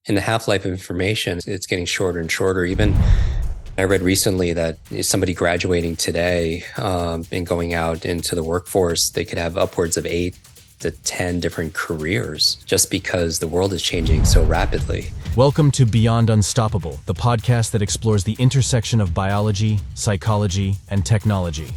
in the half-life of information, it's getting shorter and shorter. Even I read recently that somebody graduating today and going out into the workforce, they could have upwards of 8 to 10 different careers just because the world is changing so rapidly. Welcome to Beyond Unstoppable, the podcast that explores the intersection of biology, psychology, and technology.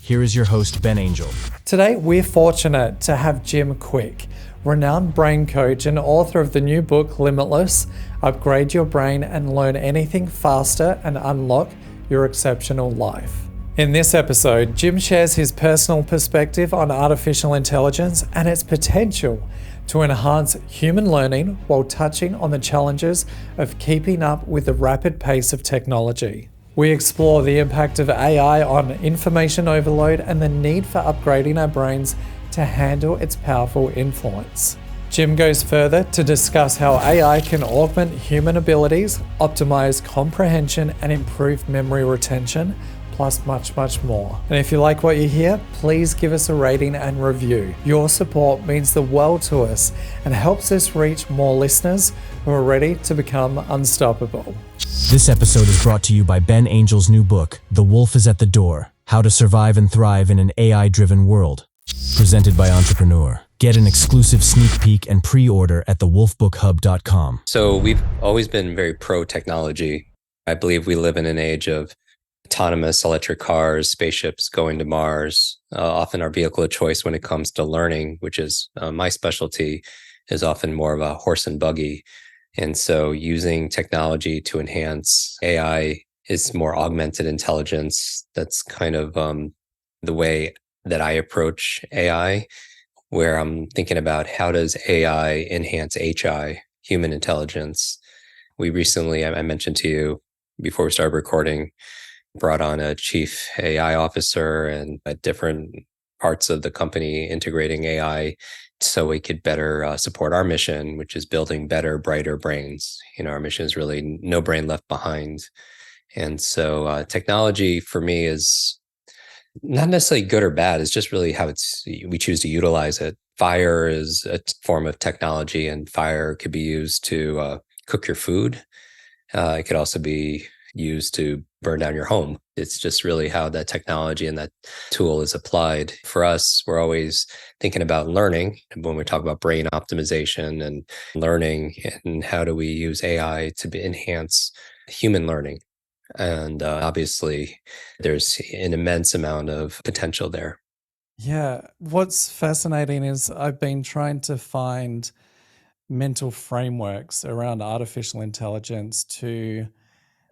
Here is your host, Ben Angel. Today, we're fortunate to have Jim Kwik, renowned brain coach and author of the new book, Limitless, Upgrade Your Brain and Learn Anything Faster and Unlock Your Exceptional Life. In this episode, Jim shares his personal perspective on artificial intelligence and its potential to enhance human learning while touching on the challenges of keeping up with the rapid pace of technology. We explore the impact of AI on information overload and the need for upgrading our brains to handle its powerful influence. Jim goes further to discuss how AI can augment human abilities, optimize comprehension, and improve memory retention, plus much, much more. And if you like what you hear, please give us a rating and review. Your support means the world to us and helps us reach more listeners who are ready to become unstoppable. This episode is brought to you by Ben Angel's new book, The Wolf is at the Door: How to Survive and Thrive in an AI-Driven World. Presented by Entrepreneur. Get an exclusive sneak peek and pre-order at thewolfbookhub.com. So we've always been very pro-technology. I believe we live in an age of autonomous electric cars, spaceships going to Mars. Often our vehicle of choice when it comes to learning, which is my specialty, is often more of a horse and buggy. And so using technology to enhance AI is more augmented intelligence. That's kind of the way that I approach AI, where I'm thinking about how does AI enhance HI, human intelligence. We recently, I mentioned to you before we started recording, brought on a chief AI officer and at different parts of the company integrating AI so we could better support our mission, which is building better, brighter brains. Our mission is really no brain left behind. And so technology for me is not necessarily good or bad. It's just really how we choose to utilize it. Fire is a form of technology, and fire could be used to cook your food. It could also be used to burn down your home. It's just really how that technology and that tool is applied. For us, we're always thinking about learning. And when we talk about brain optimization and learning, and how do we use AI to enhance human learning? And obviously, there's an immense amount of potential there. Yeah, what's fascinating is I've been trying to find mental frameworks around artificial intelligence to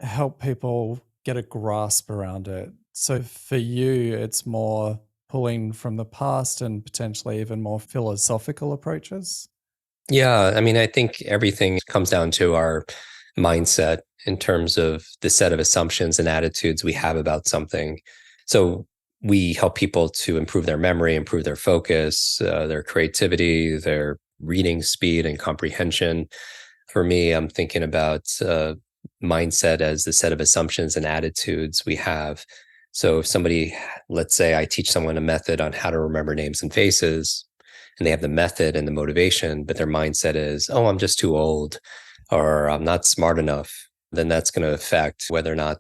help people get a grasp around it. So for you, it's more pulling from the past and potentially even more philosophical approaches. Yeah, I think everything comes down to our mindset in terms of the set of assumptions and attitudes we have about something. So we help people to improve their memory, improve their focus, their creativity, their reading speed and comprehension. For me, I'm thinking about mindset as the set of assumptions and attitudes we have. So if somebody, let's say I teach someone a method on how to remember names and faces, and they have the method and the motivation, but their mindset is, oh, I'm just too old, or I'm not smart enough, then that's going to affect whether or not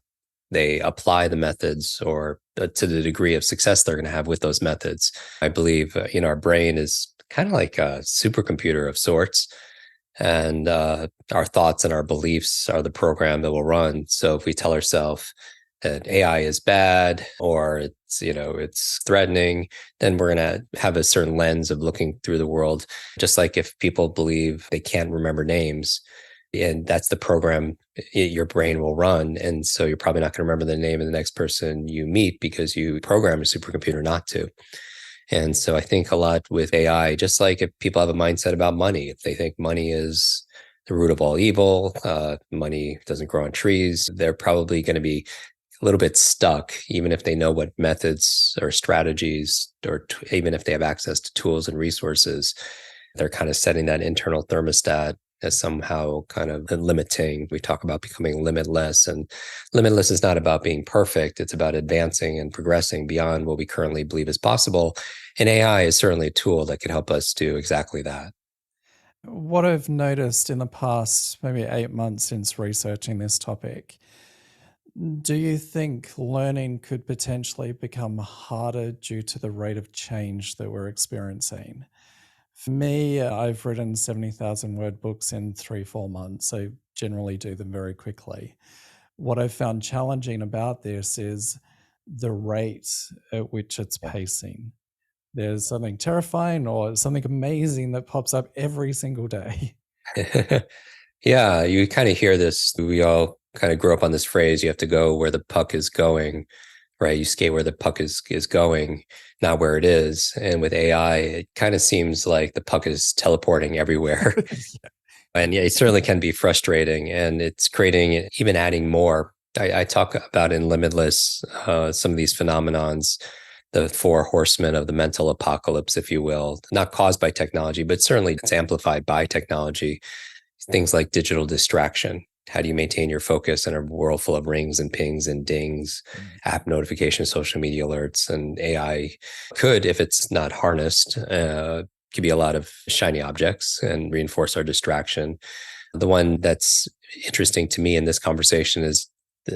they apply the methods or to the degree of success they're going to have with those methods. I believe, our brain is kind of like a supercomputer of sorts. And our thoughts and our beliefs are the program that will run. So if we tell ourselves that AI is bad or it's threatening, then we're going to have a certain lens of looking through the world. Just like if people believe they can't remember names, and that's the program your brain will run. And so you're probably not going to remember the name of the next person you meet because you program a supercomputer not to. And so I think a lot with AI, just like if people have a mindset about money, if they think money is the root of all evil, money doesn't grow on trees, they're probably going to be a little bit stuck, even if they know what methods or strategies, or even if they have access to tools and resources, they're kind of setting that internal thermostat as somehow kind of limiting. We talk about becoming limitless, and limitless is not about being perfect. It's about advancing and progressing beyond what we currently believe is possible. And AI is certainly a tool that can help us do exactly that. What I've noticed in the past maybe 8 months since researching this topic, do you think learning could potentially become harder due to the rate of change that we're experiencing? For me, I've written 70,000 word books in 3, 4 months. I generally do them very quickly. What I've found challenging about this is the rate at which it's pacing. There's something terrifying or something amazing that pops up every single day. Yeah, you kind of hear this. We all kind of grew up on this phrase, you have to go where the puck is going, right? You skate where the puck is going, not where it is. And with AI, it kind of seems like the puck is teleporting everywhere. And yeah, it certainly can be frustrating, and it's creating, even adding more. I talk about in Limitless some of these phenomenons, the four horsemen of the mental apocalypse, if you will, not caused by technology, but certainly it's amplified by technology. Things like digital distraction. How do you maintain your focus in a world full of rings and pings and dings, app notifications, social media alerts? And AI could, if it's not harnessed, could be a lot of shiny objects and reinforce our distraction. The one that's interesting to me in this conversation is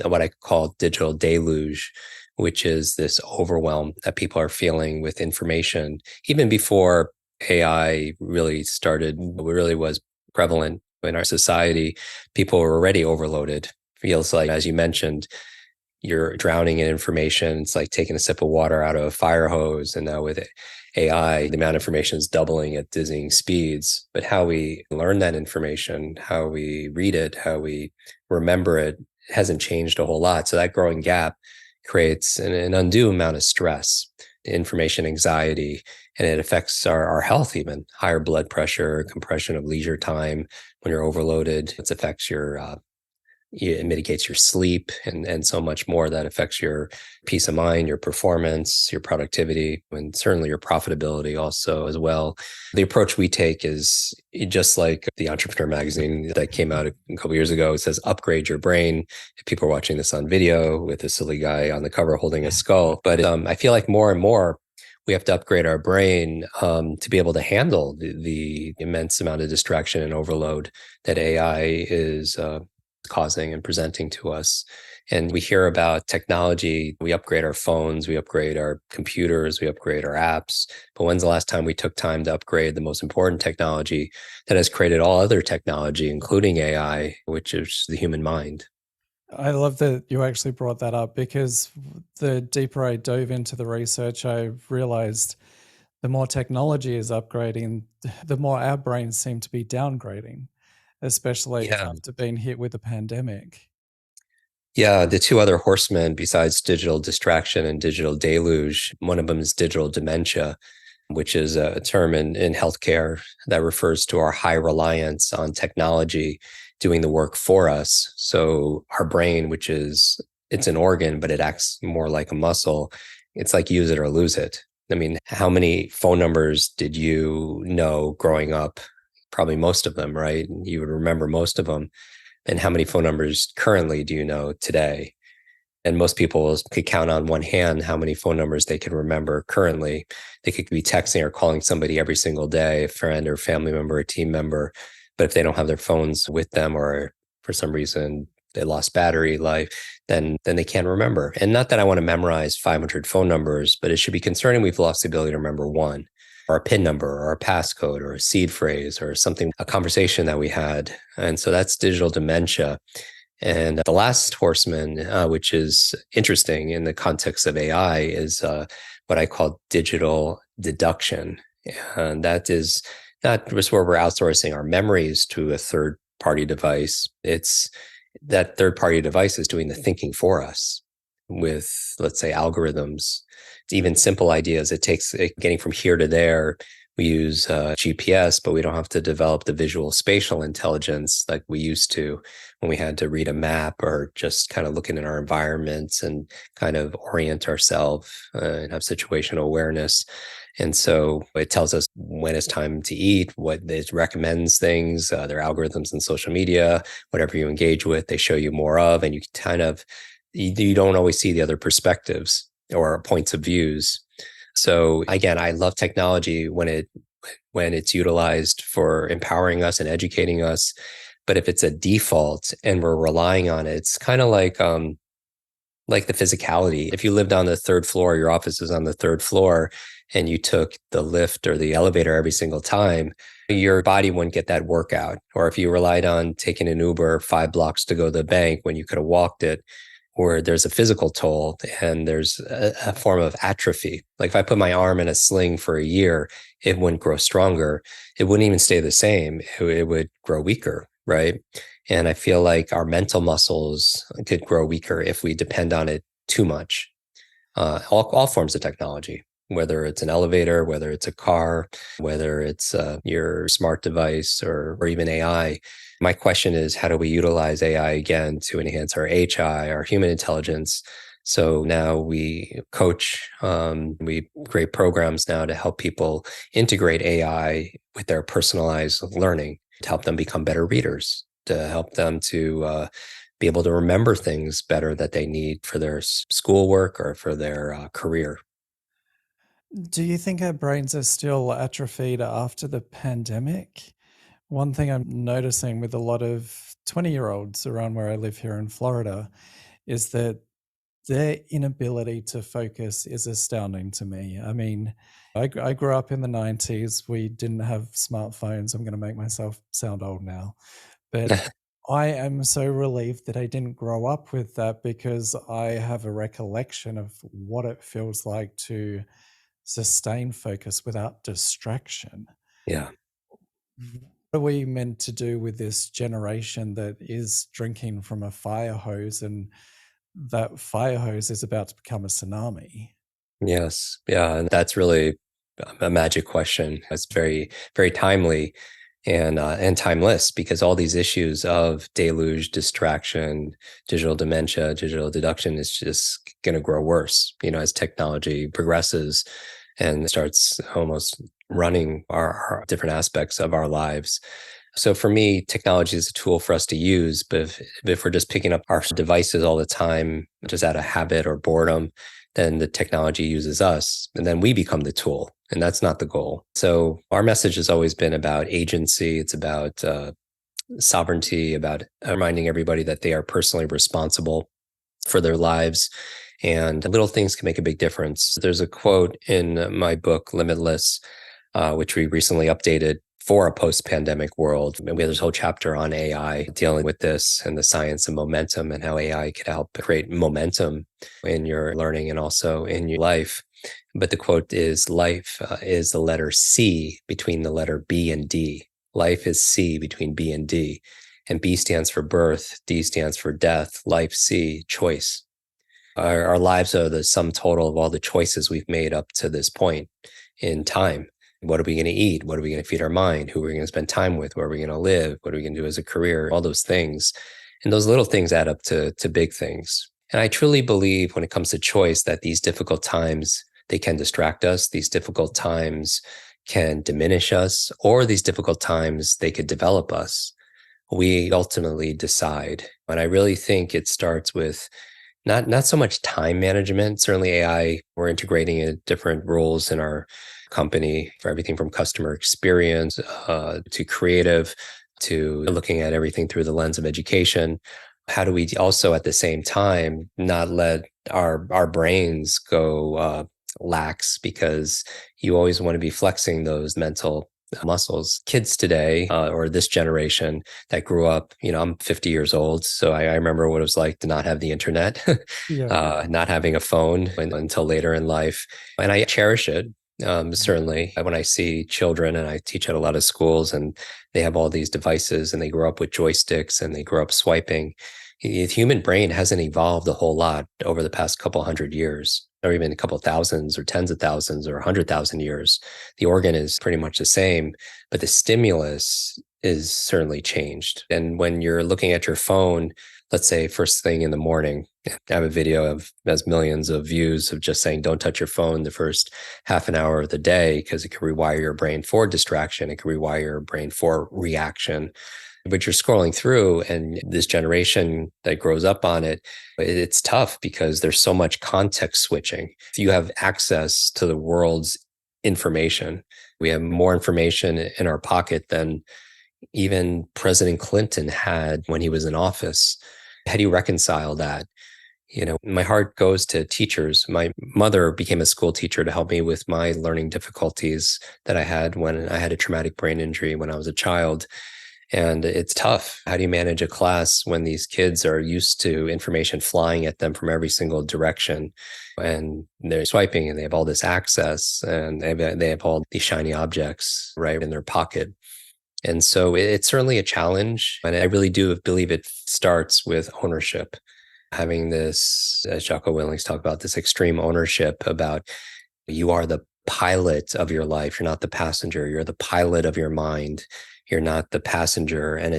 what I call digital deluge, which is this overwhelm that people are feeling with information. Even before AI really started, it really was prevalent in our society, people were already overloaded. Feels like, as you mentioned, you're drowning in information. It's like taking a sip of water out of a fire hose. And now with AI, the amount of information is doubling at dizzying speeds. But how we learn that information, how we read it, how we remember it hasn't changed a whole lot. So that growing gap creates an undue amount of stress, information anxiety, and it affects our health, even higher blood pressure, compression of leisure time when you're overloaded. It affects it mitigates your sleep and so much more that affects your peace of mind, your performance, your productivity, and certainly your profitability also as well. The approach we take is just like the Entrepreneur magazine that came out a couple years ago. It says, upgrade your brain. If people are watching this on video with a silly guy on the cover holding a skull. But I feel like more and more, we have to upgrade our brain to be able to handle the immense amount of distraction and overload that AI is causing and presenting to us. And we hear about technology, we upgrade our phones, we upgrade our computers, we upgrade our apps. But when's the last time we took time to upgrade the most important technology that has created all other technology, including AI, which is the human mind? I love that you actually brought that up because the deeper I dove into the research, I realized the more technology is upgrading, the more our brains seem to be downgrading, especially Yeah. after being hit with the pandemic. Yeah, the two other horsemen besides digital distraction and digital deluge, one of them is digital dementia, which is a term in healthcare that refers to our high reliance on technology doing the work for us. So our brain, it's an organ, but it acts more like a muscle. It's like use it or lose it. I mean, how many phone numbers did you know growing up? Probably most of them, right? You would remember most of them. And how many phone numbers currently do you know today? And most people could count on one hand how many phone numbers they can remember currently. They could be texting or calling somebody every single day, a friend or family member, a team member. But if they don't have their phones with them, or for some reason they lost battery life, then they can't remember. And not that I want to memorize 500 phone numbers, but it should be concerning we've lost the ability to remember one, or a PIN number, or a passcode, or a seed phrase, or something, a conversation that we had. And so that's digital dementia. And the last horseman, which is interesting in the context of AI, is what I call digital deduction. And that is not just where we're outsourcing our memories to a third party device. It's that third party device is doing the thinking for us with, let's say, algorithms. It's even simple ideas. It takes getting from here to there. We use GPS, but we don't have to develop the visual spatial intelligence like we used to when we had to read a map or just kind of looking at our environments and kind of orient ourselves and have situational awareness. And so it tells us when it's time to eat, what it recommends things, their algorithms in social media, whatever you engage with, they show you more of, and you kind of, you don't always see the other perspectives or points of views. So again, I love technology when it when it's utilized for empowering us and educating us. But if it's a default and we're relying on it, it's kind of like the physicality. If you lived on the third floor, your office is on the third floor, and you took the lift or the elevator every single time, your body wouldn't get that workout. Or if you relied on taking an Uber 5 blocks to go to the bank when you could have walked it, or there's a physical toll and there's a form of atrophy. Like if I put my arm in a sling for a year, it wouldn't grow stronger. It wouldn't even stay the same. It would grow weaker, right? And I feel like our mental muscles could grow weaker if we depend on it too much. All forms of technology, whether it's an elevator, whether it's a car, whether it's your smart device or even AI. My question is, how do we utilize AI again to enhance our HI, our human intelligence? So now we coach, we create programs now to help people integrate AI with their personalized learning, to help them become better readers, to help them to be able to remember things better that they need for their schoolwork or for their career. Do you think our brains are still atrophied after the pandemic? One thing I'm noticing with a lot of 20-year-olds around where I live here in Florida is that their inability to focus is astounding to me. I mean, I grew up in the 90s. We didn't have smartphones. I'm going to make myself sound old now. But I am so relieved that I didn't grow up with that, because I have a recollection of what it feels like to sustain focus without distraction. Yeah. What are we meant to do with this generation that is drinking from a fire hose, and that fire hose is about to become a tsunami? Yes. Yeah. And that's really a magic question. It's very, very timely and timeless, because all these issues of deluge, distraction, digital dementia, digital deduction is just going to grow worse, as technology progresses and starts almost running our different aspects of our lives. So for me, technology is a tool for us to use, but if we're just picking up our devices all the time, just out of habit or boredom, then the technology uses us and then we become the tool. And that's not the goal. So our message has always been about agency. It's about sovereignty, about reminding everybody that they are personally responsible for their lives. And little things can make a big difference. There's a quote in my book, Limitless, which we recently updated for a post-pandemic world. And we have this whole chapter on AI dealing with this and the science of momentum and how AI could help create momentum in your learning and also in your life. But the quote is, life is the letter C between the letter B and D. Life is C between B and D. And B stands for birth, D stands for death, life, C, choice. Our lives are the sum total of all the choices we've made up to this point in time. What are we going to eat? What are we going to feed our mind? Who are we going to spend time with? Where are we going to live? What are we going to do as a career? All those things. And those little things add up to big things. And I truly believe when it comes to choice that these difficult times, they can distract us. These difficult times can diminish us, or these difficult times, they could develop us. We ultimately decide. And I really think it starts with not so much time management. Certainly AI, we're integrating different roles in our company for everything from customer experience to creative, to looking at everything through the lens of education. How do we also at the same time not let our brains go lax, because you always want to be flexing those mental muscles. Kids today, or this generation that grew up, I'm 50 years old, so I remember what it was like to not have the internet, Yeah. not having a phone until later in life. And I cherish it. Certainly, when I see children, and I teach at a lot of schools, and they have all these devices and they grow up with joysticks and they grow up swiping. The human brain hasn't evolved a whole lot over the past couple hundred years, or even a couple thousands or tens of thousands or 100,000 years. The organ is pretty much the same, but the stimulus is certainly changed. And when you're looking at your phone, let's say first thing in the morning, I have a video of has millions of views of just saying, don't touch your phone the first half an hour of the day, because it can rewire your brain for distraction. It can rewire your brain for reaction. But you're scrolling through, and this generation that grows up on it, it's tough because there's so much context switching. If you have access to the world's information, We have more information in our pocket than even President Clinton had when he was in office. How do you reconcile that? My heart goes to teachers. My mother became a school teacher to help me with my learning difficulties that I had when I had a traumatic brain injury when I was a child. And it's tough. How do you manage a class when these kids are used to information flying at them from every single direction, and they're swiping and they have all this access, and they have all these shiny objects right in their pocket? And so it's certainly a challenge. And I really do believe it starts with ownership, having this, as Jocko Willings talked about, this extreme ownership about you are the pilot of your life. You're not the passenger. You're the pilot of your mind. You're not the passenger. And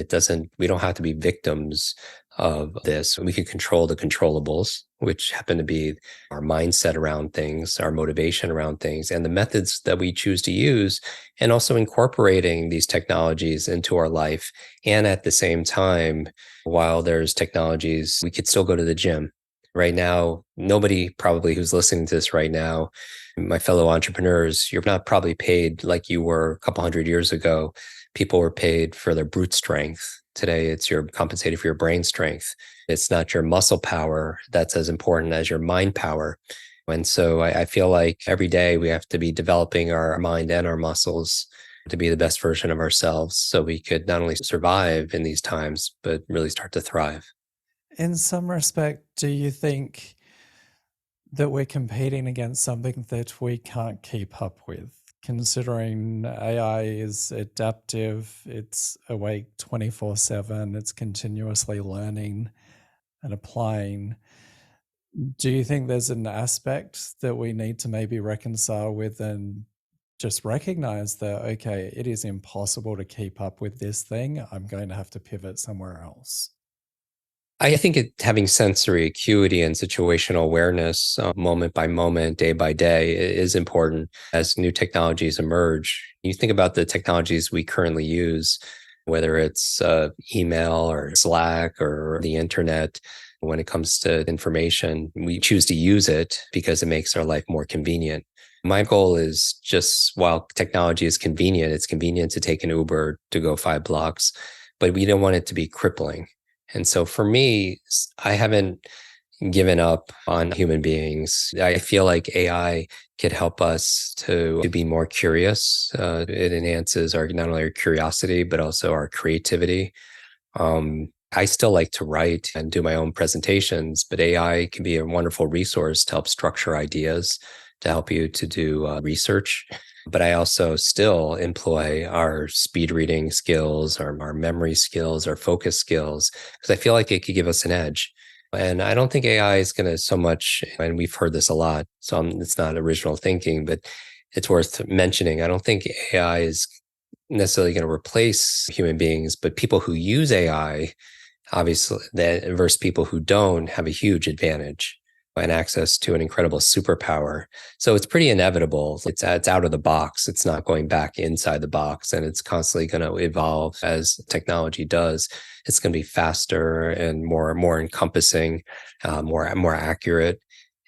we don't have to be victims of this. We can control the controllables, which happen to be our mindset around things, our motivation around things, and the methods that we choose to use, and also incorporating these technologies into our life. And at the same time, while there's technologies, we could still go to the gym. Right now, nobody probably who's listening to this right now, my fellow entrepreneurs, you're not probably paid like you were a couple hundred years ago. People were paid for their brute strength. Today, you're compensated for your brain strength. It's not your muscle power that's as important as your mind power. And so I feel like every day we have to be developing our mind and our muscles to be the best version of ourselves so we could not only survive in these times, but really start to thrive. In some respect, do you think that we're competing against something that we can't keep up with? Considering AI is adaptive, it's awake 24/7, it's continuously learning and applying. Do you think there's an aspect that we need to maybe reconcile with and just recognize that, okay, it is impossible to keep up with this thing. I'm going to have to pivot somewhere else? I think having sensory acuity and situational awareness, moment by moment, day by day, is important as new technologies emerge. You think about the technologies we currently use, whether it's email or Slack or the internet. When it comes to information, we choose to use it because it makes our life more convenient. My goal is just, while technology is convenient, it's convenient to take an Uber to go 5 blocks, but we don't want it to be crippling. And so for me, I haven't given up on human beings. I feel like AI could help us to be more curious. It enhances not only our curiosity, but also our creativity. I still like to write and do my own presentations, but AI can be a wonderful resource to help structure ideas, to help you to do research. But I also still employ our speed reading skills, our memory skills, our focus skills, because I feel like it could give us an edge. And I don't think AI is going to so much, and we've heard this a lot, so it's not original thinking, but it's worth mentioning. I don't think AI is necessarily going to replace human beings, but people who use AI, obviously, versus people who don't, have a huge advantage and access to an incredible superpower. So it's pretty inevitable. It's out of the box. It's not going back inside the box, and it's constantly going to evolve as technology does. It's going to be faster and more encompassing, more accurate.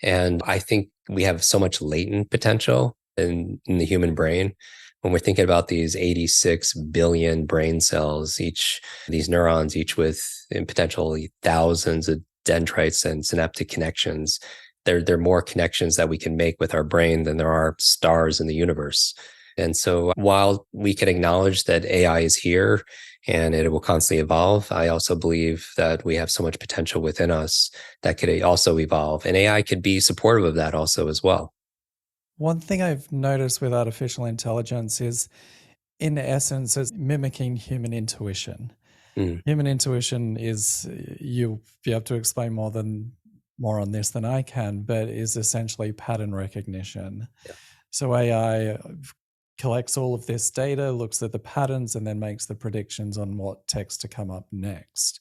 And I think we have so much latent potential in the human brain. When we're thinking about these 86 billion brain cells, these neurons, each with potentially thousands of dendrites and synaptic connections, there are more connections that we can make with our brain than there are stars in the universe. And so while we can acknowledge that AI is here and it will constantly evolve, I also believe that we have so much potential within us that could also evolve. And AI could be supportive of that also as well. One thing I've noticed with artificial intelligence is, in essence, it's mimicking human intuition. Mm. Human intuition is, you'll be able to explain more on this than I can, but is essentially pattern recognition. Yeah. So AI collects all of this data, looks at the patterns, and then makes the predictions on what text to come up next.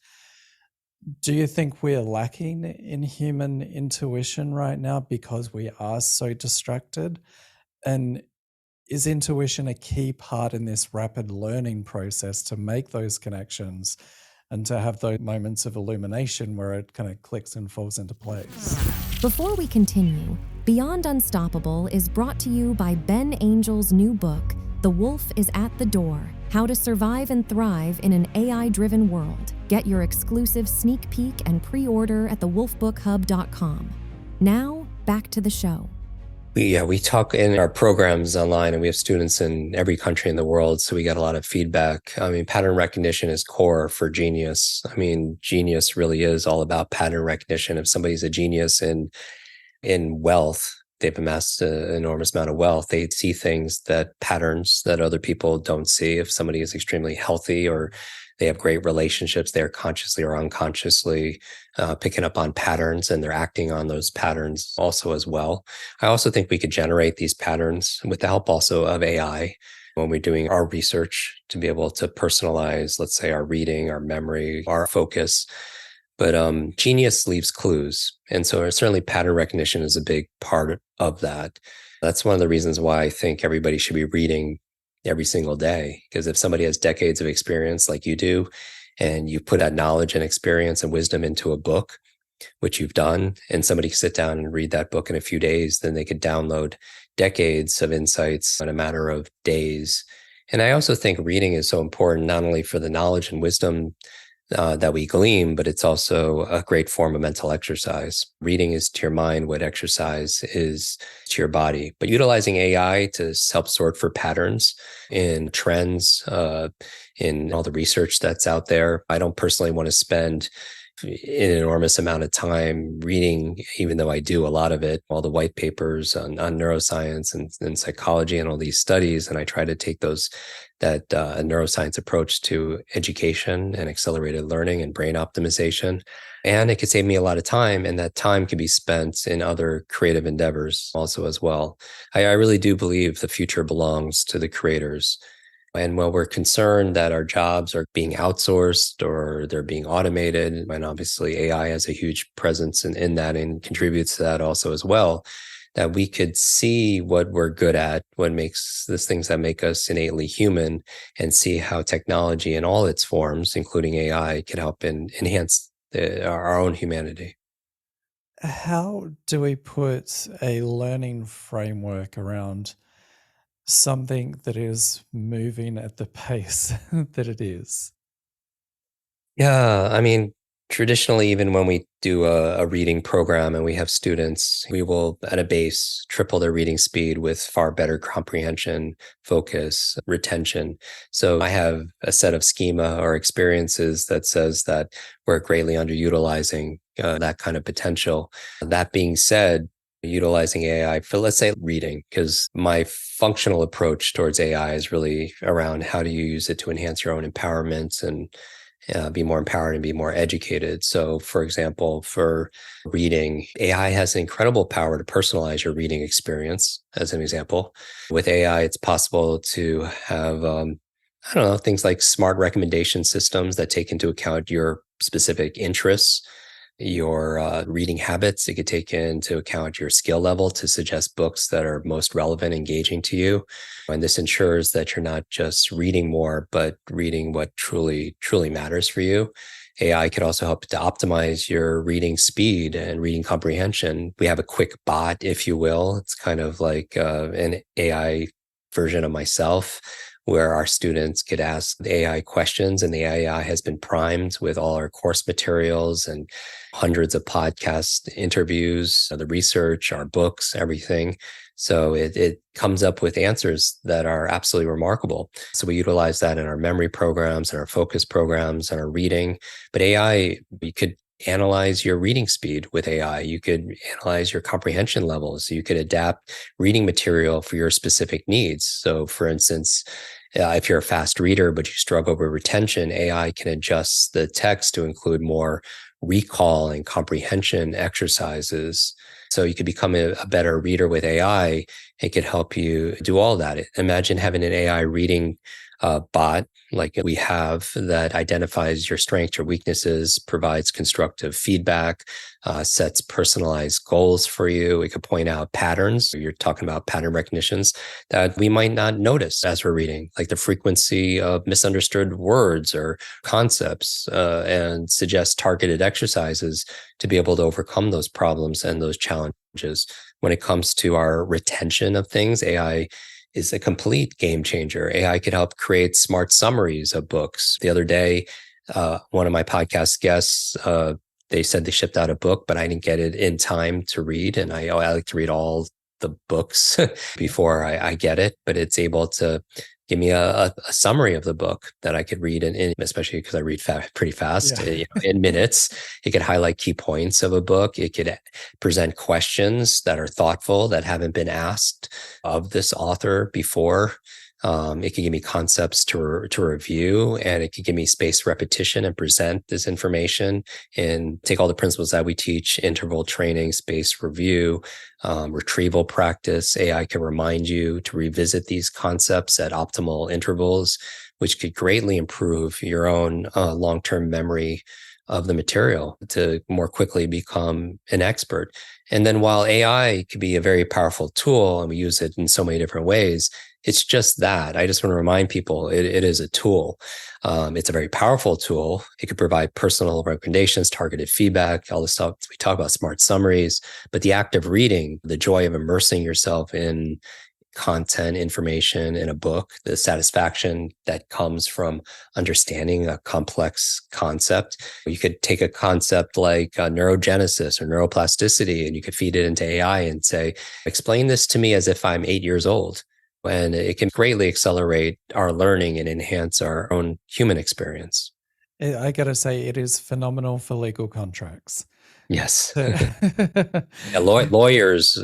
Do you think we're lacking in human intuition right now because we are so distracted? And is intuition a key part in this rapid learning process to make those connections and to have those moments of illumination where it kind of clicks and falls into place? Before we continue, Beyond Unstoppable is brought to you by Ben Angel's new book, The Wolf is at the Door: How to Survive and Thrive in an AI-Driven World. Get your exclusive sneak peek and pre-order at thewolfbookhub.com. Now, back to the show. We talk in our programs online, and we have students in every country in the world, so we get a lot of feedback. I mean, pattern recognition is core for genius. I mean, genius really is all about pattern recognition. If somebody's a genius in wealth, they've amassed an enormous amount of wealth. They see things, that patterns that other people don't see. If somebody is extremely healthy or they have great relationships, they're consciously or unconsciously picking up on patterns, and they're acting on those patterns also as well. I also think we could generate these patterns with the help also of AI when we're doing our research, to be able to personalize, let's say, our reading, our memory, our focus. But genius leaves clues. And so certainly pattern recognition is a big part of that. That's one of the reasons why I think everybody should be reading every single day. Because if somebody has decades of experience like you do, and you put that knowledge and experience and wisdom into a book, which you've done, and somebody can sit down and read that book in a few days, then they could download decades of insights in a matter of days. And I also think reading is so important, not only for the knowledge and wisdom that we glean, but it's also a great form of mental exercise. Reading is to your mind what exercise is to your body. But utilizing AI to help sort for patterns in trends, in all the research that's out there, I don't personally want to spend an enormous amount of time reading, even though I do a lot of it, all the white papers on neuroscience and psychology and all these studies. And I try to take that neuroscience approach to education and accelerated learning and brain optimization. And it could save me a lot of time, and that time can be spent in other creative endeavors also as well. I really do believe the future belongs to the creators. And when we're concerned that our jobs are being outsourced or they're being automated, and obviously AI has a huge presence in that and contributes to that also as well, that we could see what we're good at, what makes those things that make us innately human, and see how technology in all its forms, including AI, can help enhance our own humanity. How do we put a learning framework around something that is moving at the pace that it is? Yeah, I mean, traditionally, even when we do a reading program and we have students, we will, at a base, triple their reading speed with far better comprehension, focus, retention. So I have a set of schema or experiences that says that we're greatly underutilizing that kind of potential. That being said, utilizing AI for, let's say, reading, because my functional approach towards AI is really around how do you use it to enhance your own empowerment and be more empowered and be more educated. So, for example, for reading, AI has an incredible power to personalize your reading experience, as an example. With AI, it's possible to have, I don't know, things like smart recommendation systems that take into account your specific interests, your reading habits. It could take into account your skill level to suggest books that are most relevant, engaging to you. And this ensures that you're not just reading more, but reading what truly matters for you. AI could also help to optimize your reading speed and reading comprehension. We have a quick bot, if you will. It's kind of like an AI version of myself, where our students could ask the AI questions, and the AI has been primed with all our course materials and hundreds of podcast interviews, the research, our books, everything. So it comes up with answers that are absolutely remarkable. So we utilize that in our memory programs and our focus programs and our reading. But AI, we could analyze your reading speed with AI. You could analyze your comprehension levels. You could adapt reading material for your specific needs. So for instance, if you're a fast reader, but you struggle with retention, AI can adjust the text to include more recall and comprehension exercises. So you could become a better reader with AI. It could help you do all that. Imagine having an AI reading bot like we have that identifies your strengths, your weaknesses, provides constructive feedback, sets personalized goals for you. It could point out patterns. You're talking about pattern recognitions that we might not notice as we're reading, like the frequency of misunderstood words or concepts, and suggest targeted exercises to be able to overcome those problems and those challenges. When it comes to our retention of things, AI is a complete game changer. AI could help create smart summaries of books. The other day, one of my podcast guests, they said they shipped out a book, but I didn't get it in time to read. And I like to read all the books before I get it, but it's able to give me a summary of the book that I could read especially because I read pretty fast, in minutes. It could highlight key points of a book. It could present questions that are thoughtful, that haven't been asked of this author before. It can give me concepts to review, and it can give me spaced repetition and present this information and take all the principles that we teach: interval training, spaced review, retrieval practice. AI can remind you to revisit these concepts at optimal intervals, which could greatly improve your own long-term memory of the material to more quickly become an expert. And then while AI could be a very powerful tool and we use it in so many different ways, it's just that. I just want to remind people it is a tool. It's a very powerful tool. It could provide personal recommendations, targeted feedback, all the stuff we talk about, smart summaries. But the act of reading, the joy of immersing yourself in content, information in a book, the satisfaction that comes from understanding a complex concept. You could take a concept like neurogenesis or neuroplasticity, and you could feed it into AI and say, explain this to me as if I'm 8 years old. And it can greatly accelerate our learning and enhance our own human experience. I gotta say, it is phenomenal for legal contracts. Yes. Yeah, Lawyers,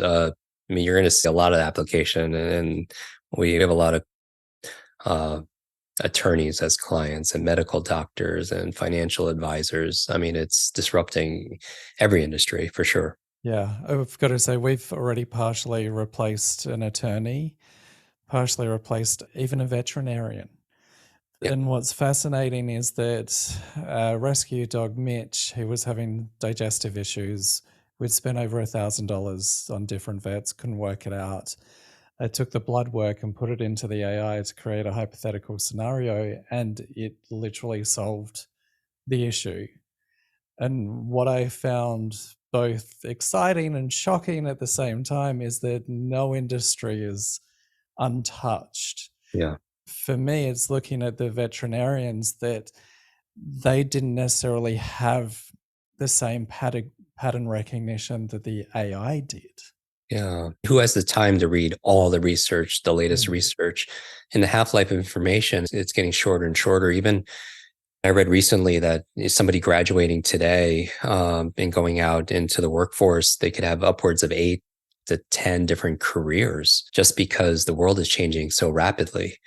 you're going to see a lot of application, and we have a lot of attorneys as clients, and medical doctors and financial advisors. It's disrupting every industry for sure. Yeah, I've got to say, we've already partially replaced an attorney, partially replaced even a veterinarian. Yep. And what's fascinating is that rescue dog Mitch, who was having digestive issues, we'd spent over $1,000 on different vets, couldn't work it out. I took the blood work and put it into the AI to create a hypothetical scenario, and it literally solved the issue. And what I found both exciting and shocking at the same time is that no industry is untouched. Yeah. For me, it's looking at the veterinarians that they didn't necessarily have the same pattern recognition that the AI did. Yeah. Who has the time to read all the research, the latest research? In the half-life of information, it's getting shorter and shorter. Even I read recently that somebody graduating today and going out into the workforce, they could have upwards of 8 to 10 different careers just because the world is changing so rapidly.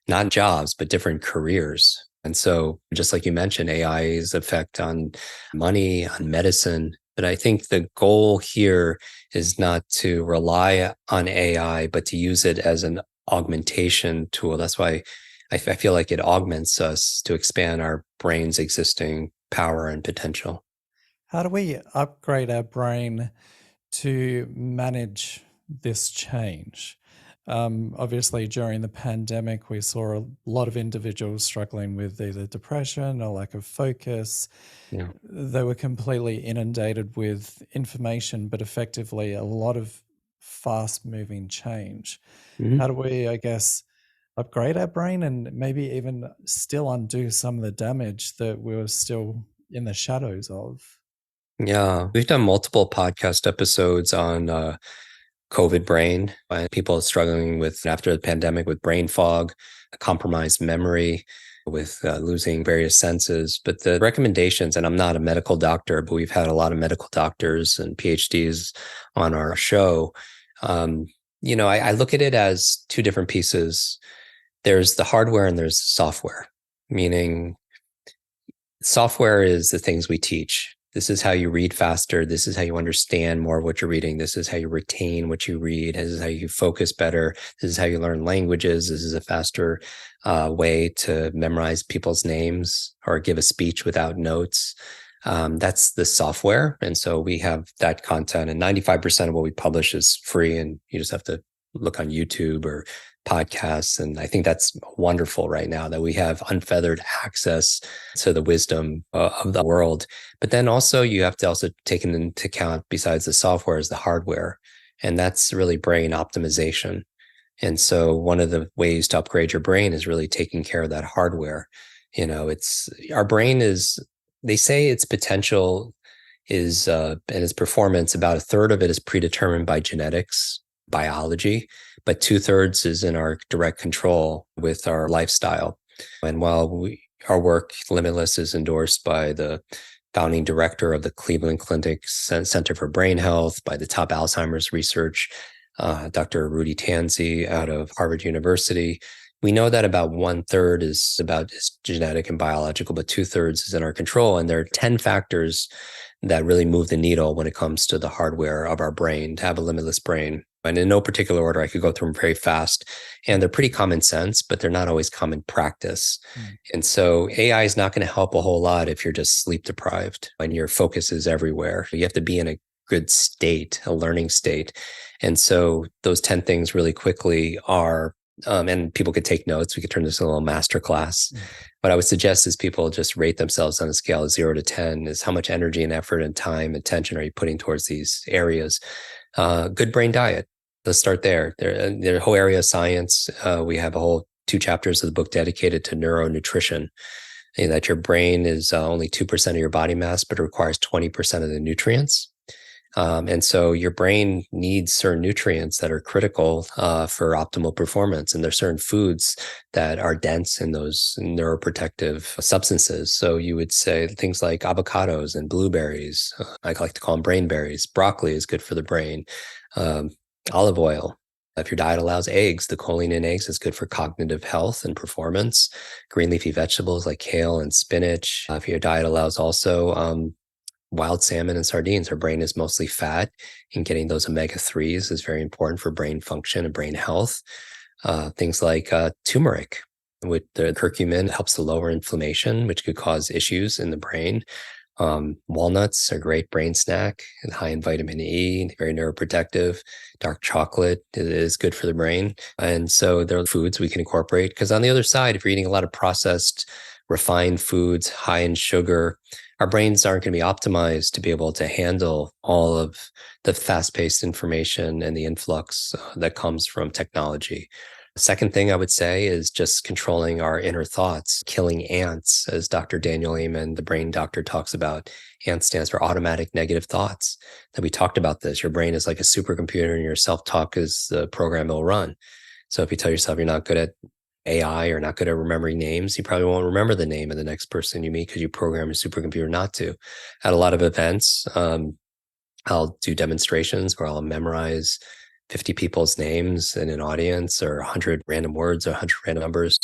Not jobs, but different careers. And so, just like you mentioned, AI's effect on money, on medicine. But I think the goal here is not to rely on AI, but to use it as an augmentation tool. That's why I feel like it augments us to expand our brain's existing power and potential. How do we upgrade our brain to manage this change? Obviously, during the pandemic, we saw a lot of individuals struggling with either depression or lack of focus. Yeah. They were completely inundated with information, but effectively a lot of fast moving change. Mhm. How do we, I guess, upgrade our brain and maybe even still undo some of the damage that we were still in the shadows of? Yeah. We've done multiple podcast episodes on COVID brain, and people struggling with, after the pandemic, with brain fog, compromised memory, with losing various senses. But the recommendations, and I'm not a medical doctor, but we've had a lot of medical doctors and PhDs on our show. I look at it as two different pieces. There's the hardware and there's the software, meaning software is the things we teach. This is how you read faster. This is how you understand more of what you're reading. This is how you retain what you read. This is how you focus better. This is how you learn languages. This is a faster way to memorize people's names or give a speech without notes. That's the software. And so we have that content, and 95% of what we publish is free, and you just have to look on YouTube or podcasts. And I think that's wonderful right now that we have unfeathered access to the wisdom of the world. But then also you have to also take into account, besides the software, is the hardware. And that's really brain optimization. And so one of the ways to upgrade your brain is really taking care of that hardware. It's our brain is, they say its potential is and its performance, about a third of it is predetermined by genetics, biology, but 2/3 is in our direct control with our lifestyle. And while our work, Limitless, is endorsed by the founding director of the Cleveland Clinic Center for Brain Health, by the top Alzheimer's research, Dr. Rudy Tanzi out of Harvard University, we know that about 1/3 is genetic and biological, but 2/3 is in our control. And there are 10 factors that really move the needle when it comes to the hardware of our brain to have a limitless brain. And in no particular order, I could go through them very fast. And they're pretty common sense, but they're not always common practice. And so AI is not going to help a whole lot if you're just sleep deprived and your focus is everywhere. You have to be in a good state, a learning state. And so those 10 things really quickly are, and people could take notes. We could turn this into a little masterclass. What I would suggest is people just rate themselves on a scale of 0 to 10 is how much energy and effort and time, attention are you putting towards these areas? Good brain diet. Let's start there. There's a whole area of science. We have a whole 2 chapters of the book dedicated to neuronutrition, and that your brain is only 2% of your body mass, but it requires 20% of the nutrients. And so your brain needs certain nutrients that are critical for optimal performance. And there's certain foods that are dense in those neuroprotective substances. So you would say things like avocados and blueberries. I like to call them brain berries. Broccoli is good for the brain. Olive oil. If your diet allows eggs, the choline in eggs is good for cognitive health and performance. Green leafy vegetables like kale and spinach. If your diet allows also wild salmon and sardines. Our brain is mostly fat, and getting those omega-3s is very important for brain function and brain health. Things like turmeric with the curcumin helps to lower inflammation, which could cause issues in the brain. Walnuts are a great brain snack and high in vitamin E, very neuroprotective. Dark chocolate is good for the brain. And so there are foods we can incorporate, because on the other side, if you're eating a lot of processed, refined foods, high in sugar, our brains aren't going to be optimized to be able to handle all of the fast-paced information and the influx that comes from technology. The second thing I would say is just controlling our inner thoughts, killing ants, as Dr. Daniel Amen, the brain doctor, talks about. ANT stands for automatic negative thoughts. That we talked about this. Your brain is like a supercomputer, and your self-talk is the program it'll run. So if you tell yourself you're not good at AI or not good at remembering names, you probably won't remember the name of the next person you meet because you program your supercomputer not to. At a lot of events, I'll do demonstrations where I'll memorize 50 people's names in an audience, or 100 random words or 100 random numbers.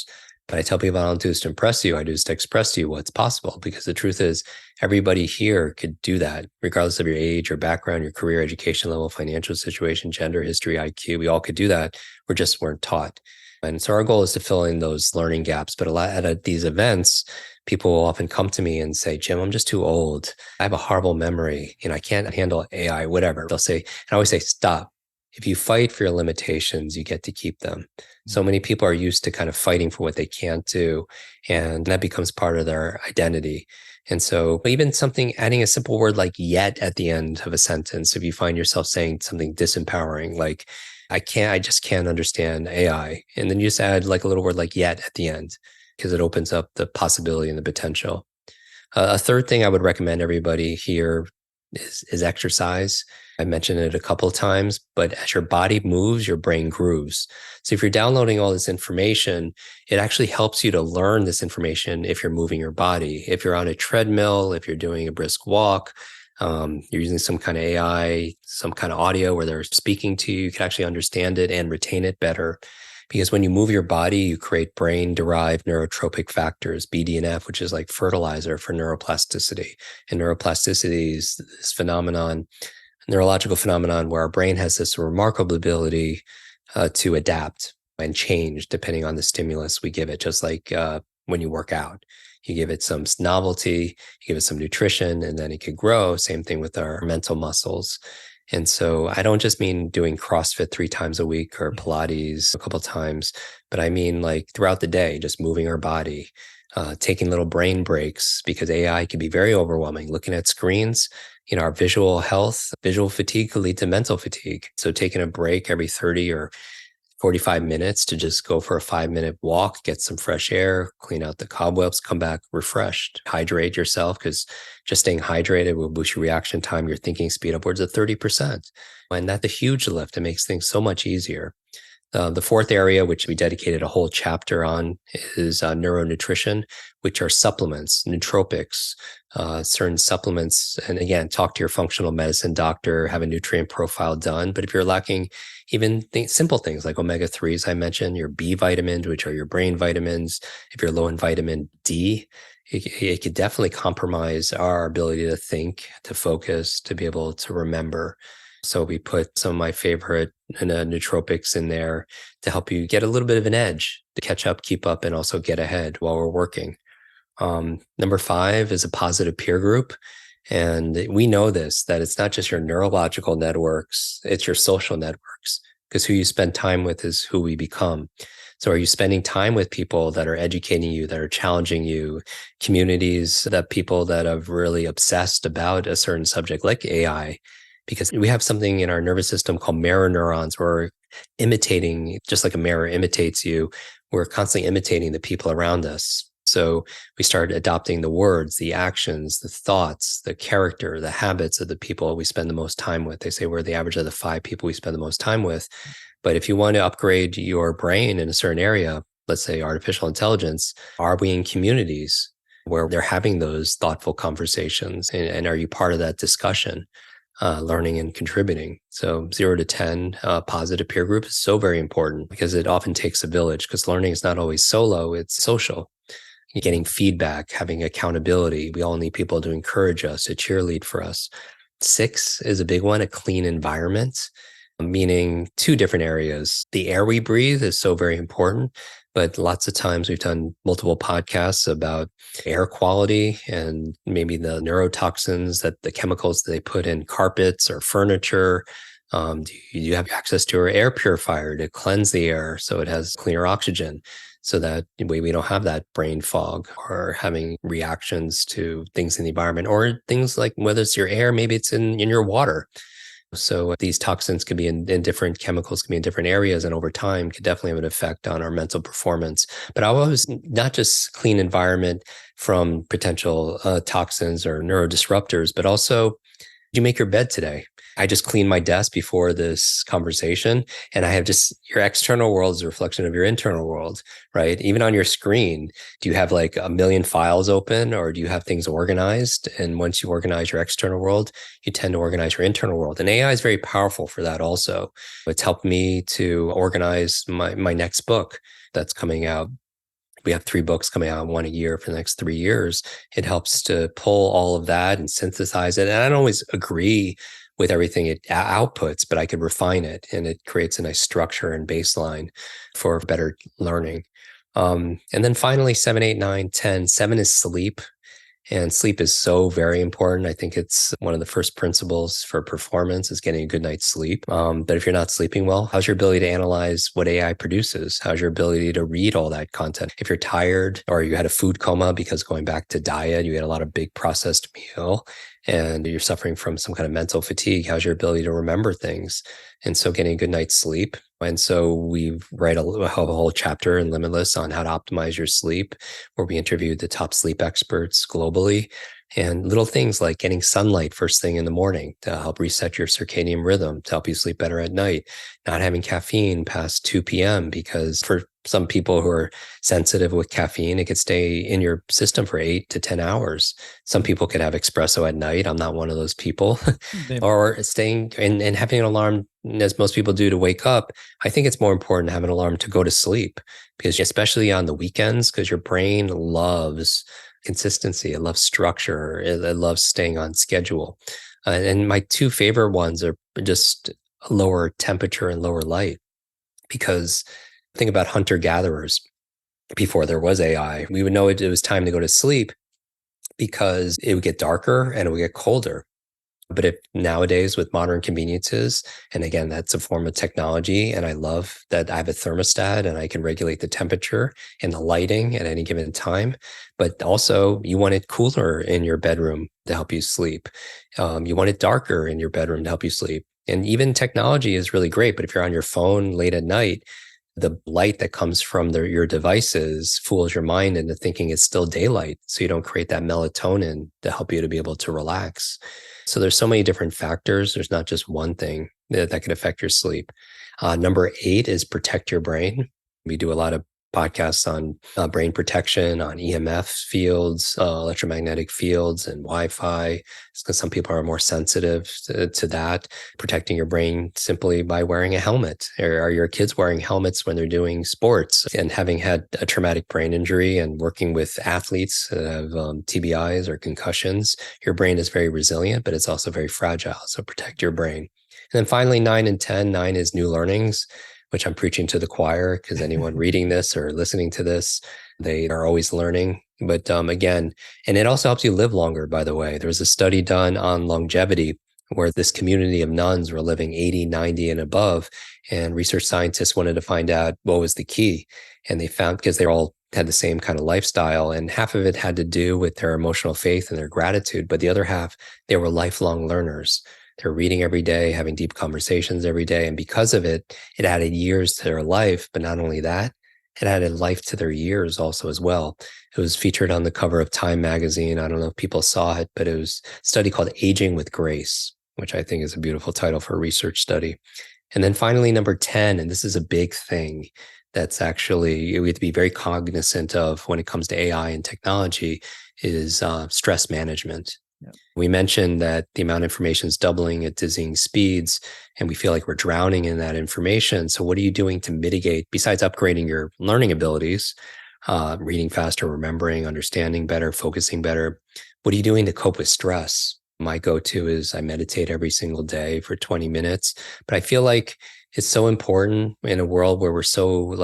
But I tell people I don't do this to impress you. I do this to express to you what's possible, because the truth is everybody here could do that, regardless of your age, your background, your career, education level, financial situation, gender, history, IQ. We all could do that. We just weren't taught. And so our goal is to fill in those learning gaps. But a lot at these events, people will often come to me and say, Jim, I'm just too old. I have a horrible memory. I can't handle AI, whatever. They'll say, and I always say, stop. If you fight for your limitations, you get to keep them. So many people are used to kind of fighting for what they can't do, and that becomes part of their identity. And so even adding a simple word like yet at the end of a sentence, if you find yourself saying something disempowering, like, I just can't understand AI. And then you just add like a little word like yet at the end, because it opens up the possibility and the potential. A third thing I would recommend everybody here is exercise. I mentioned it a couple of times, but as your body moves, your brain grooves. So if you're downloading all this information, it actually helps you to learn this information if you're moving your body. If you're on a treadmill, if you're doing a brisk walk, you're using some kind of AI, some kind of audio where they're speaking to you, you can actually understand it and retain it better. Because when you move your body, you create brain-derived neurotropic factors, BDNF, which is like fertilizer for neuroplasticity. And neuroplasticity is this neurological phenomenon where our brain has this remarkable ability to adapt and change depending on the stimulus we give it, just like when you work out. You give it some novelty, you give it some nutrition, and then it could grow. Same thing with our mental muscles. And so I don't just mean doing CrossFit 3 times a week or Pilates a couple of times, but I mean like throughout the day, just moving our body, taking little brain breaks, because AI can be very overwhelming. Looking at screens, our visual fatigue could lead to mental fatigue. So taking a break every 30 or 45 minutes to just go for a 5-minute walk, get some fresh air, clean out the cobwebs, come back refreshed, hydrate yourself, because just staying hydrated will boost your reaction time, your thinking speed upwards of 30%. And that's a huge lift. It makes things so much easier. The fourth area, which we dedicated a whole chapter on, is neuronutrition, which are supplements, nootropics, certain supplements. And again, talk to your functional medicine doctor, have a nutrient profile done. But if you're lacking even simple things like omega-3s, I mentioned, your B vitamins, which are your brain vitamins, if you're low in vitamin D, it could definitely compromise our ability to think, to focus, to be able to remember. So we put some of my favorite nootropics in there to help you get a little bit of an edge, to catch up, keep up, and also get ahead while we're working. Number 5 is a positive peer group. And we know this, that it's not just your neurological networks, it's your social networks, because who you spend time with is who we become. So are you spending time with people that are educating you, that are challenging you, communities, that people that have really obsessed about a certain subject like AI? Because we have something in our nervous system called mirror neurons. We're imitating, just like a mirror imitates you, we're constantly imitating the people around us. So we start adopting the words, the actions, the thoughts, the character, the habits of the people we spend the most time with. They say we're the average of the 5 people we spend the most time with. But if you want to upgrade your brain in a certain area, let's say artificial intelligence, are we in communities where they're having those thoughtful conversations? And are you part of that discussion? Learning and contributing. So 0 to 10, positive peer group is so very important, because it often takes a village, because learning is not always solo, it's social. Getting feedback, having accountability. We all need people to encourage us, to cheerlead for us. 6 is a big one, a clean environment, meaning 2 different areas. The air we breathe is so very important, but lots of times we've done multiple podcasts about air quality and maybe the neurotoxins, that the chemicals that they put in carpets or furniture. Do you have access to an air purifier to cleanse the air so it has cleaner oxygen, so that we don't have that brain fog or having reactions to things in the environment, or things like whether it's your air, maybe it's in your water. So these toxins can be in different chemicals, can be in different areas, and over time could definitely have an effect on our mental performance. But I always, not just clean environment from potential toxins or neurodisruptors, but also, did you make your bed today? I just cleaned my desk before this conversation, and I have just, your external world is a reflection of your internal world, right? Even on your screen, do you have like a million files open, or do you have things organized? And once you organize your external world, you tend to organize your internal world. And AI is very powerful for that also. It's helped me to organize my next book that's coming out. We have 3 books coming out, 1 a year for the next 3 years. It helps to pull all of that and synthesize it. And I don't always agree with everything it outputs, but I could refine it, and it creates a nice structure and baseline for better learning. And then finally, 7, 8, 9, 10. 7 is sleep. And sleep is so very important. I think it's one of the first principles for performance, is getting a good night's sleep. But if you're not sleeping well, how's your ability to analyze what AI produces? How's your ability to read all that content? If you're tired, or you had a food coma because going back to diet, you had a lot of big processed meal, and you're suffering from some kind of mental fatigue, how's your ability to remember things? And so getting a good night's sleep. And so we write a whole chapter in Limitless on how to optimize your sleep, where we interviewed the top sleep experts globally, and little things like getting sunlight first thing in the morning to help reset your circadian rhythm, to help you sleep better at night, not having caffeine past 2 p.m. because for some people who are sensitive with caffeine, it could stay in your system for 8 to 10 hours. Some people could have espresso at night. I'm not one of those people. Or staying and having an alarm, as most people do, to wake up. I think it's more important to have an alarm to go to sleep, because especially on the weekends, because your brain loves consistency. It loves structure. It loves staying on schedule. And my 2 favorite ones are just lower temperature and lower light, because think about hunter-gatherers. Before there was AI, we would know it was time to go to sleep because it would get darker and it would get colder. But if nowadays with modern conveniences, and again, that's a form of technology, and I love that I have a thermostat and I can regulate the temperature and the lighting at any given time. But also, you want it cooler in your bedroom to help you sleep. You want it darker in your bedroom to help you sleep. And even technology is really great, but if you're on your phone late at night, the light that comes from your devices fools your mind into thinking it's still daylight. So you don't create that melatonin to help you to be able to relax. So there's so many different factors. There's not just one thing that can affect your sleep. Number 8 is protect your brain. We do a lot of podcasts on brain protection, on EMF fields, electromagnetic fields, and Wi-Fi. It's because some people are more sensitive to that. Protecting your brain simply by wearing a helmet. Are your kids wearing helmets when they're doing sports? And having had a traumatic brain injury and working with athletes that have TBIs or concussions, your brain is very resilient, but it's also very fragile. So protect your brain. And then finally, 9 and 10. 9 is new learnings, which I'm preaching to the choir, because anyone reading this or listening to this, they are always learning. But again, and it also helps you live longer, by the way. There was a study done on longevity where this community of nuns were living 80, 90 and above. And research scientists wanted to find out what was the key. And they found, because they all had the same kind of lifestyle, and half of it had to do with their emotional faith and their gratitude. But the other half, they were lifelong learners. They're reading every day, having deep conversations every day. And because of it, it added years to their life. But not only that, it added life to their years also as well. It was featured on the cover of Time magazine. I don't know if people saw it, but it was a study called Aging with Grace, which I think is a beautiful title for a research study. And then finally, number 10, and this is a big thing that's actually we have to be very cognizant of when it comes to AI and technology, is stress management. Yep. We mentioned that the amount of information is doubling at dizzying speeds, and we feel like we're drowning in that information. So what are you doing to mitigate, besides upgrading your learning abilities, reading faster, remembering, understanding better, focusing better? What are you doing to cope with stress? My go-to is I meditate every single day for 20 minutes. But I feel like it's so important in a world where we're so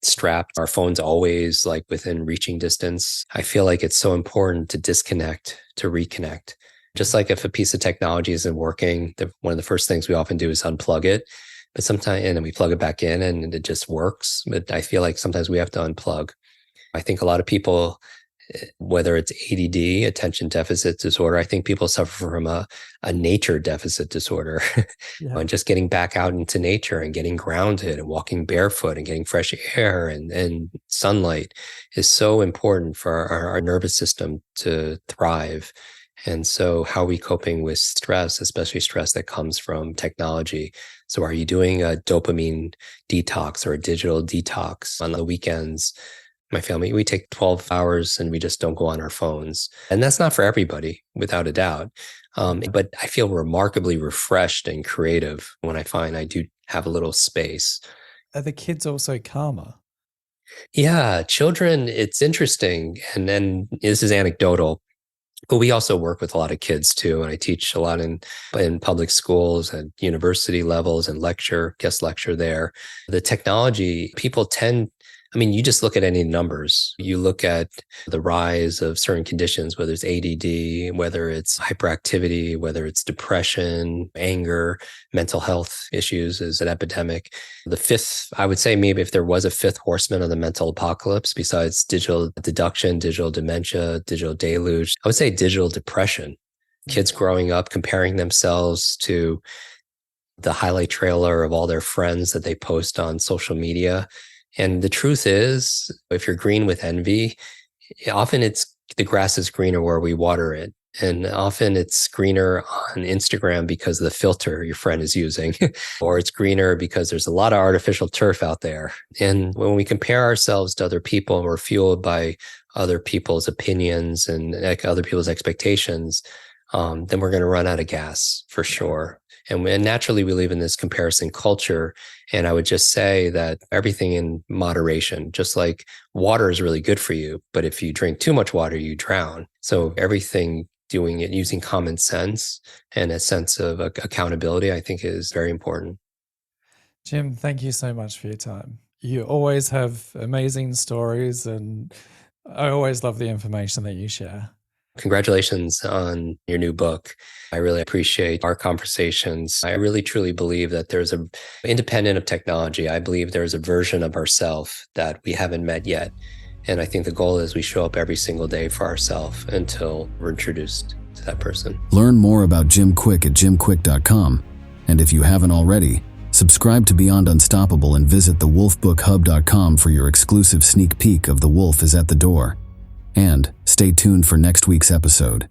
strapped, our phone's always within reaching distance. I feel like it's so important to disconnect, to reconnect. Just like if a piece of technology isn't working, one of the first things we often do is unplug it. But sometimes, and then we plug it back in and it just works. But I feel like sometimes we have to unplug. I think a lot of people, whether it's ADD, attention deficit disorder, I think people suffer from a nature deficit disorder. Yeah. And just getting back out into nature and getting grounded and walking barefoot and getting fresh air and sunlight is so important for our nervous system to thrive. And so how are we coping with stress, especially stress that comes from technology? So are you doing a dopamine detox or a digital detox on the weekends? My family, we take 12 hours and we just don't go on our phones. And that's not for everybody, without a doubt. But I feel remarkably refreshed and creative when I find I do have a little space. Are the kids also calmer? Yeah, children, it's interesting. And then this is anecdotal, but we also work with a lot of kids too. And I teach a lot in public schools and university levels and guest lecture there. The technology, people tend, you just look at any numbers. You look at the rise of certain conditions, whether it's ADD, whether it's hyperactivity, whether it's depression, anger, mental health issues is an epidemic. The fifth, I would say maybe if there was a fifth horseman of the mental apocalypse, besides digital deduction, digital dementia, digital deluge, I would say digital depression. Kids growing up, comparing themselves to the highlight trailer of all their friends that they post on social media. And the truth is, if you're green with envy, often the grass is greener where we water it. And often it's greener on Instagram because of the filter your friend is using, or it's greener because there's a lot of artificial turf out there. And when we compare ourselves to other people, we're fueled by other people's opinions and other people's expectations, then we're going to run out of gas for sure. And naturally, we live in this comparison culture. And I would just say that everything in moderation, just like water is really good for you, but if you drink too much water, you drown. So everything, doing it using common sense and a sense of accountability, I think is very important. Jim, thank you so much for your time. You always have amazing stories, and I always love the information that you share. Congratulations on your new book. I really appreciate our conversations. I really truly believe that there's independent of technology, I believe there's a version of ourselves that we haven't met yet. And I think the goal is we show up every single day for ourselves until we're introduced to that person. Learn more about Jim Kwik at jimkwik.com. And if you haven't already, Subscribe to Beyond Unstoppable and visit thewolfbookhub.com for your exclusive sneak peek of The Wolf is at the Door. And stay tuned for next week's episode.